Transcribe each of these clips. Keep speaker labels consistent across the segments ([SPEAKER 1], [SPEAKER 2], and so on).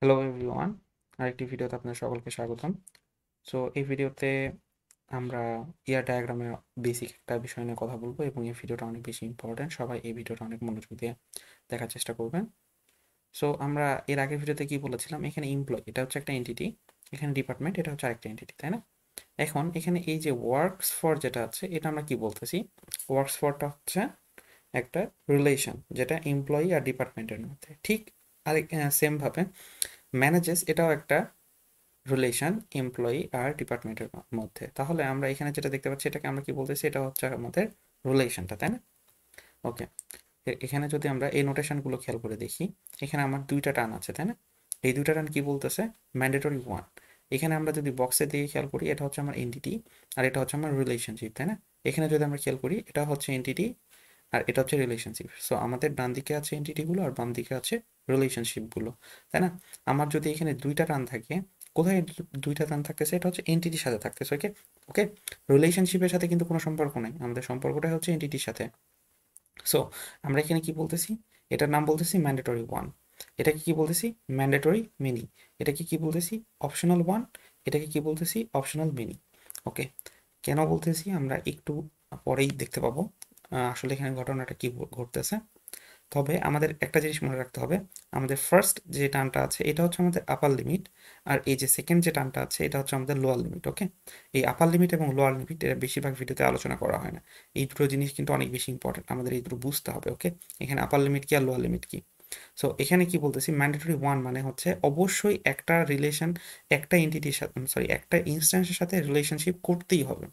[SPEAKER 1] Hello everyone, আরেকটি ভিডিওতে আপনাদের সকলকে স্বাগতম। সো এই ভিডিওতে আমরা ইয়ার ডায়াগ্রামের বেসিক একটা বিষয় নিয়ে কথা বলবো এবং এই ভিডিওটা অনেক বেশি ইম্পর্ট্যান্ট। সবাই এই ভিডিওটা অনেক মনোযোগ দিয়ে দেখার চেষ্টা করবেন। সো আমরা এর আগের ভিডিওতে কি বলেছিলাম, এখানে এমপ্লয় এটা হচ্ছে একটা এন্টিটি, এখানে ডিপার্টমেন্ট এটা হচ্ছে আরেকটা এন্টিটি, তাই না? এখন এখানে এই যে ওয়ার্কস ফর যেটা আছে এটা আমরা কি বলতেছি, ওয়ার্কস ফরটা হচ্ছে একটা রিলেশন যেটা এমপ্লয়ি আর ডিপার্টমেন্টের মধ্যে, ঠিক আরেক সেমভাবে ম্যানেজেস এটাও একটা রিলেশন এমপ্লয়ি আর ডিপার্টমেন্টের মধ্যে। তাহলে আমরা এখানে যেটা দেখতে পাচ্ছি এটাকে আমরা কি বলতেছি, এটা হচ্ছে আমাদের রিলেশনটা, তাই না? ওকে, এখানে যদি আমরা এই নোটেশনগুলো খেয়াল করে দেখি, এখানে আমার দুইটা টার্ন আছে, তাই না? এই দুইটা টার্ন কি বলতেছে, ম্যান্ডেটরি ওয়ান। এখানে আমরা যদি বক্সে দিয়ে খেয়াল করি এটা হচ্ছে আমার এন্টিটি আর এটা হচ্ছে আমার রিলেশনশিপ, তাই না? এখানে যদি আমরা খেয়াল করি এটা হচ্ছে এন্টিটি আর এটা হচ্ছে রিলেশনশিপ। সো আমাদের ডান দিকে আছে এন্টিটিগুলো আর বাম দিকে আছে রিলেশনশিপগুলো, তাই না? আমার যদি এখানে দুইটা টার্ন থাকে, কোথায় দুইটা টার্ন থাকতেছে, এটা হচ্ছে এন্টিটির সাথে থাকতেছে। ওকে ওকে, রিলেশনশিপের সাথে কিন্তু কোনো সম্পর্ক নেই, আমাদের সম্পর্কটা হচ্ছে এন্টিটির সাথে। সো আমরা এখানে কি বলতেছি, এটার নাম বলতেছি ম্যান্ডেটরি ওয়ান, এটাকে কি বলতেছি ম্যান্ডেটরি মিনি, এটাকে কি বলতেছি অপশনাল ওয়ান, এটাকে কি বলতেছি অপশনাল মিনি। ওকে, কেন বলতেছি আমরা একটু পরেই দেখতে পাবো আসলে এখানে ঘটনাটা কি ঘটতেছে। তবে আমাদের একটা জিনিস মনে রাখতে হবে, আমাদের ফার্স্ট যে টার্মটা আছে এটা হচ্ছে আমাদের আপার লিমিট, আর এই যে সেকেন্ড যে টার্মটা আছে এটা হচ্ছে আমাদের লোয়ার লিমিট। ওকে, এই আপার লিমিট এবং লোয়ার লিমিট এটা বেশিরভাগ ভিডিওতে আলোচনা করা হয় না। এই দুটো জিনিস কিন্তু অনেক বেশি ইম্পর্টেন্ট, আমাদের এই দুটো বুঝতে হবে। ওকে, এখানে আপার লিমিট কি আর লোয়ার লিমিট কি। সো এখানে কি বলতেছি, ম্যান্ডেটরি ওয়ান মানে হচ্ছে অবশ্যই একটা রিলেশন একটা এন্টিটির সাথে, সরি, একটা ইনস্ট্যান্সের সাথে রিলেশনশিপ করতেই হবে।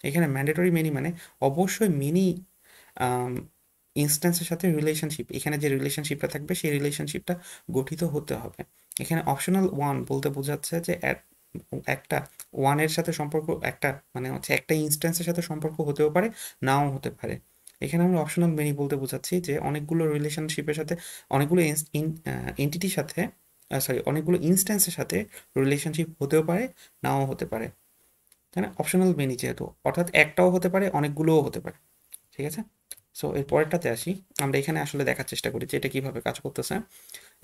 [SPEAKER 1] এখানে ম্যান্ডেটরি মেনি মানে অবশ্যই মিনি ইনস্ট্যান্সের সাথে রিলেশনশিপ, এখানে যে রিলেশনশিপটা থাকবে সেই রিলেশনশিপটা গঠিত হতে হবে। এখানে অপশনাল ওয়ান বলতে বোঝাচ্ছে যে একটা ওয়ানের সাথে সম্পর্ক, একটা মানে হচ্ছে একটা ইনস্ট্যান্সের সাথে সম্পর্ক হতেও পারে, নাও হতে পারে। এখানে আমরা অপশনাল মেনি বলতে বোঝাচ্ছি যে অনেকগুলো রিলেশনশিপের সাথে, অনেকগুলো এন্টিটির সাথে, সরি, অনেকগুলো ইনস্ট্যান্সের সাথে রিলেশনশিপ হতেও পারে, নাও হতে পারে, তাই না? অপশনাল মেনি যেহেতু, অর্থাৎ একটাও হতে পারে অনেকগুলোও হতে পারে। ঠিক আছে, সো এর পরেরটাতে আসি। আমরা এখানে আসলে দেখার চেষ্টা করি যে এটা কিভাবে কাজ করতেছে।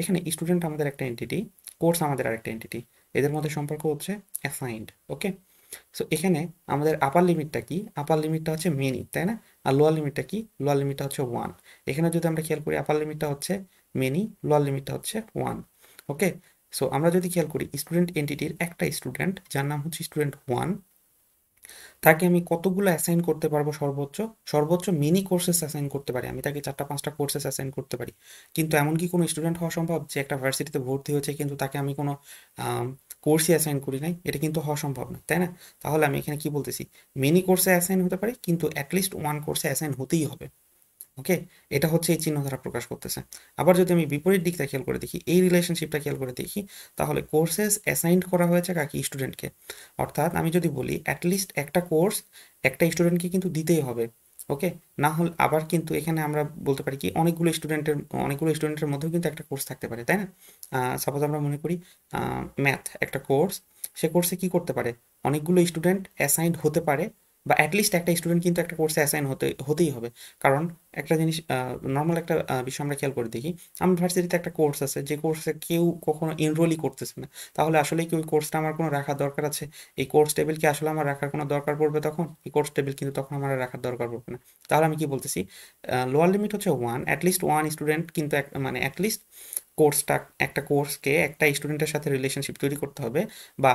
[SPEAKER 1] এখানে স্টুডেন্ট আমাদের একটা এন্টিটি, কোর্স আমাদের আরেকটা এন্টিটি, এদের মধ্যে সম্পর্ক হচ্ছে অ্যাসাইন্ড। ওকে, সো এখানে আমাদের আপার লিমিটটা কি, আপার লিমিটটা হচ্ছে মেনি, তাই না? আর লোয়ার লিমিটটা কি, লোয়ার লিমিটটা হচ্ছে ওয়ান। এখানে যদি আমরা খেয়াল করি আপার লিমিটটা হচ্ছে মেনি, লোয়ার লিমিটটা হচ্ছে ওয়ান। ওকে, সো আমরা যদি খেয়াল করি স্টুডেন্ট এন্টিটির একটা স্টুডেন্ট যার নাম হচ্ছে স্টুডেন্ট ওয়ান, তাকে আমি কতগুলো অ্যাসাইন করতে পারবো, সর্বোচ্চ সর্বোচ্চ মিনি কোর্সেস অ্যাসাইন করতে পারি, আমি তাকে 4টা 5টা কোর্সেস অ্যাসাইন করতে পারি। কিন্তু এমন কি কোনো স্টুডেন্ট হওয়া সম্ভব যে একটা ভার্সিটিতে ভর্তি হয়েছে কিন্তু তাকে আমি কোনো কোর্সই অ্যাসাইন করি নাই? এটা কিন্তু হওয়া সম্ভব না, তাই না? তাহলে আমি এখানে কি বলতেছি, মিনি কোর্সে অ্যাসাইন হতে পারে কিন্তু অ্যাটলিস্ট ওয়ান কোর্সে অ্যাসাইন হতেই হবে। ওকে, এটা হচ্ছে এই চিহ্ন দ্বারা প্রকাশ করতেছে। আবার যদি আমি বিপরীত দিকটা খেয়াল করে দেখি, এই রিলেশনশিপটা খেয়াল করে দেখি, তাহলে কোর্সেস অ্যাসাইন্ড করা হয়েছে কাকে, স্টুডেন্টকে। অর্থাৎ আমি যদি বলি অ্যাটলিস্ট একটা কোর্স একটা স্টুডেন্টকে কিন্তু দিতেই হবে। ওকে, না হলে আবার কিন্তু এখানে আমরা বলতে পারি কি, অনেকগুলো স্টুডেন্টের মধ্যেও কিন্তু একটা কোর্স থাকতে পারে, তাই না? সাপোজ আমরা মনে করি ম্যাথ একটা কোর্স, সে কোর্সে কি করতে পারে, অনেকগুলো স্টুডেন্ট অ্যাসাইন্ড হতে পারে, বা অ্যাটলিস্ট একটা স্টুডেন্ট কিন্তু একটা কোর্সে অ্যাসাইন হতেই হবে। কারণ একটা জিনিস, নর্মাল একটা বিষয় আমরা খেয়াল করে দেখি, আমার ভার্সিটিতে একটা কোর্স আছে যে কোর্সে কেউ কখনো এনরোলই করতেছে না, তাহলে আসলে কি ওই কোর্সটা আমার কোনো রাখার দরকার আছে? এই কোর্স টেবিল কি আসলে আমার রাখার কোনো দরকার পড়বে তখন? এই কোর্স টেবিল কিন্তু তখন আমার আর রাখার দরকার পড়বে না। তাহলে আমি কি বলতেছি, লোয়ার লিমিট হচ্ছে ওয়ান, অ্যাটলিস্ট ওয়ান স্টুডেন্ট কিন্তু মানে অ্যাটলিস্ট কোর্সটা, একটা কোর্সকে একটা স্টুডেন্টের সাথে রিলেশনশিপ তৈরি করতে হবে, বা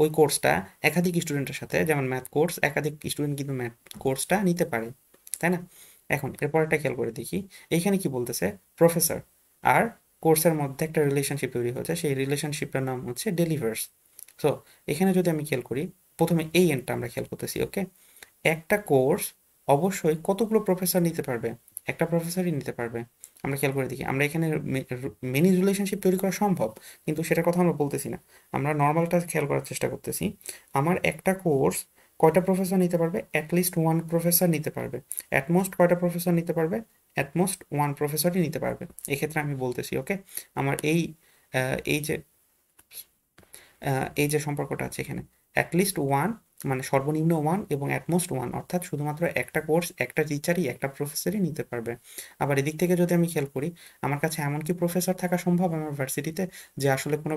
[SPEAKER 1] ওই কোর্সটা একাধিক স্টুডেন্টের সাথে, যেমন ম্যাথ কোর্স একাধিক স্টুডেন্ট কিন্তু ম্যাথ কোর্সটা নিতে পারে, তাই না? এখন এরপরটা খেয়াল করে দেখি, এইখানে কি বলতেছে, প্রফেসর আর কোর্সের মধ্যে একটা রিলেশনশিপ তৈরি হয়েছে, সেই রিলেশনশিপটার নাম হচ্ছে ডেলিভার্স। সো এখানে যদি আমি খেয়াল করি, প্রথমে এই এন্ডটা আমরা খেয়াল করতেছি। ওকে, একটা কোর্স অবশ্যই কতগুলো প্রফেসর নিতে পারবে, একটা প্রফেসরই নিতে পারবে। আমরা খেয়াল করে দেখি, আমরা এখানে মেনি রিলেশনশিপ তৈরি করা সম্ভব, কিন্তু সেটার কথা আমরা বলতেছি না, আমরা নর্মালটা খেয়াল করার চেষ্টা করতেছি। আমার একটা কোর্স কয়টা প্রফেসর নিতে পারবে, অ্যাটলিস্ট ওয়ান প্রফেসর নিতে পারবে। অ্যাটমোস্ট কয়টা প্রফেসর নিতে পারবে, অ্যাটমোস্ট ওয়ান প্রফেসরই নিতে পারবে। এক্ষেত্রে আমি বলতেছি ওকে, আমার এই যে সম্পর্কটা আছে এখানে, অ্যাটলিস্ট ওয়ান মানে সর্বনিম্ন 1 এবং অ্যাট মোস্ট 1, অর্থাৎ শুধুমাত্র একটা কোর্স একটা টিচারই একটা প্রফেসরই নিতে পারবে। আবার এদিক থেকে যদি আমি খেয়াল করি, আমার কাছে এমন কি প্রফেসর থাকা সম্ভব আমার ভার্সিটিতে যে আসলে কোনো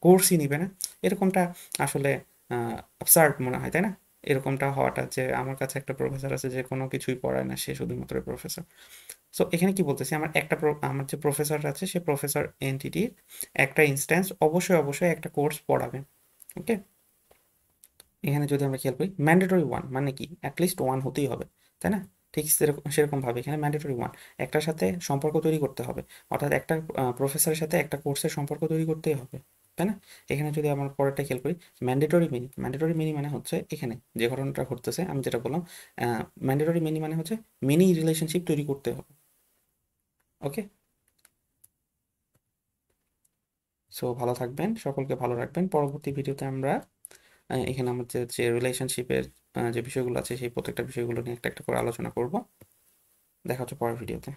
[SPEAKER 1] কোর্সই নিবে না? এরকমটা আসলে অ্যাবসার্ড মনে হয়, তাই না? এরকমটা হওয়াটা যে আমার কাছে একটা প্রফেসর আছে যে কোনো কিছুই পড়ায় না, সে শুধুমাত্র প্রফেসর। সো এখানে কি বলতেছি, আমার যে প্রফেসর আছে সে প্রফেসর এন্টিটির একটা ইনস্ট্যান্স অবশ্যই অবশ্যই একটা কোর্স পড়াবে। ওকে, এখানে যদি আমরা খেয়াল করি ম্যান্ডেটরি ওয়ান মানে কি, অ্যাটলিস্ট ওয়ান হতেই হবে, তাই না? ঠিক সেরকমভাবে এখানে ম্যান্ডেটরি ওয়ান, একটার সাথে সম্পর্ক তৈরি করতে হবে, অর্থাৎ একটা প্রফেসরের সাথে একটা কোর্সের সম্পর্ক তৈরি করতেই হবে, তাই না? এখানে যদি আমার পরেরটা খেয়াল করি, ম্যান্ডেটরি মিনি মানে হচ্ছে এখানে যে ঘটনাটা ঘটতেছে আমি যেটা বললাম, ম্যান্ডেটরি মিনি মানে হচ্ছে মিনি রিলেশনশিপ তৈরি করতে হবে। ওকে, সো ভালো থাকবেন, সকলকে ভালো রাখবেন। পরবর্তী ভিডিওতে আমরা এখানে আমাদের যে রিলেশনশিপের যে বিষয়গুলো আছে সেই প্রত্যেকটা বিষয়গুলো নিয়ে একটা একটা করে আলোচনা করব। দেখা হচ্ছে পরের ভিডিওতে।